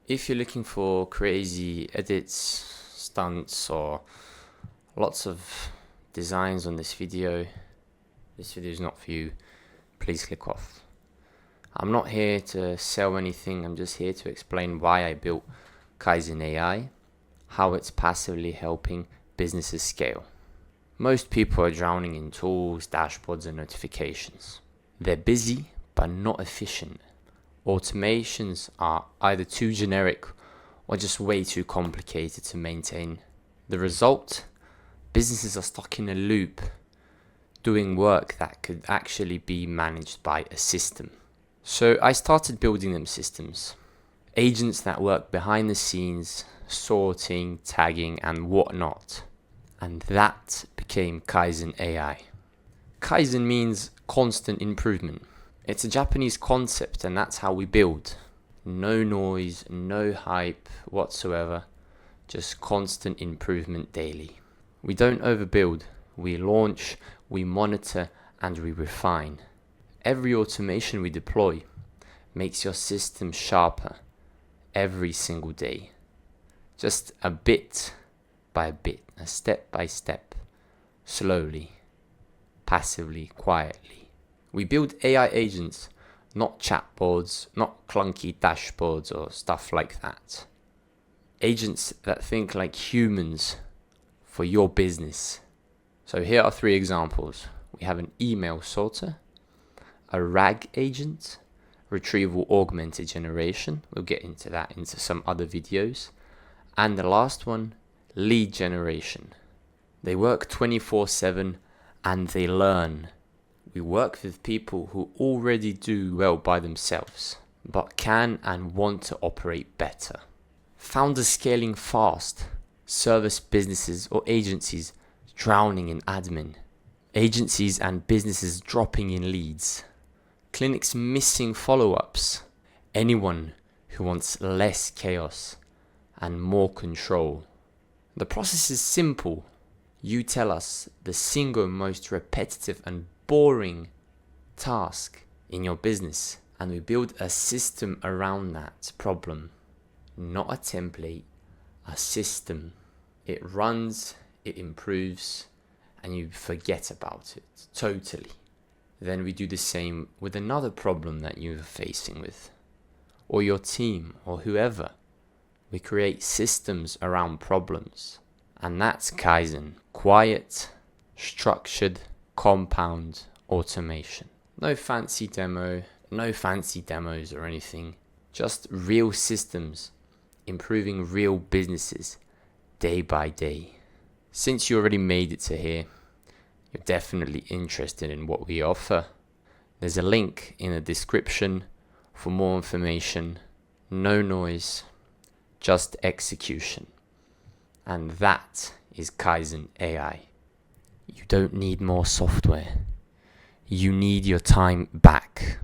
If you're looking for crazy edits, stunts, or lots of designs on this video is not for you. Please click off. I'm not here to sell anything. I'm just here to explain why I built Kaizen AI, how it's passively helping businesses scale. Most people are drowning in tools, dashboards, and notifications. They're busy but not efficient. Automations are either too generic or just way too complicated to maintain. The result? Businesses are stuck in a loop, doing work that could actually be managed by a system. So I started building them systems. Agents that work behind the scenes, sorting, tagging, and whatnot. And that became Kaizen AI. Kaizen means constant improvement. It's a Japanese concept, and that's how we build. No noise, no hype whatsoever, just constant improvement daily. We don't overbuild, we launch, we monitor, and we refine. Every automation we deploy makes your system sharper every single day. Just a bit by a bit, a step by step, slowly, passively, quietly. We build AI agents, not chatbots, not clunky dashboards or stuff like that. Agents that think like humans for your business. So here are 3 examples. We have an email sorter, a RAG agent, retrieval augmented generation. We'll get into that into some other videos. And the last one, lead generation. They work 24/7 and they learn. We work with people who already do well by themselves, but can and want to operate better. Founders scaling fast, service businesses or agencies drowning in admin, agencies and businesses dropping in leads, clinics missing follow-ups, anyone who wants less chaos and more control. The process is simple. You tell us the single most repetitive and boring task in your business, and we build a system around that problem. Not a template, a system. It runs, it improves, and you forget about it totally. Then we do the same with another problem that you're facing with, or your team, or whoever. We create systems around problems, and that's Kaizen. Quiet, structured, compound automation. No fancy demo, no fancy demos or anything. Just real systems improving real businesses day by day. Since you already made it to here, you're definitely interested in what we offer. There's a link in the description for more information. No noise, just execution. And that is Kaizen AI. You don't need more software. You need your time back.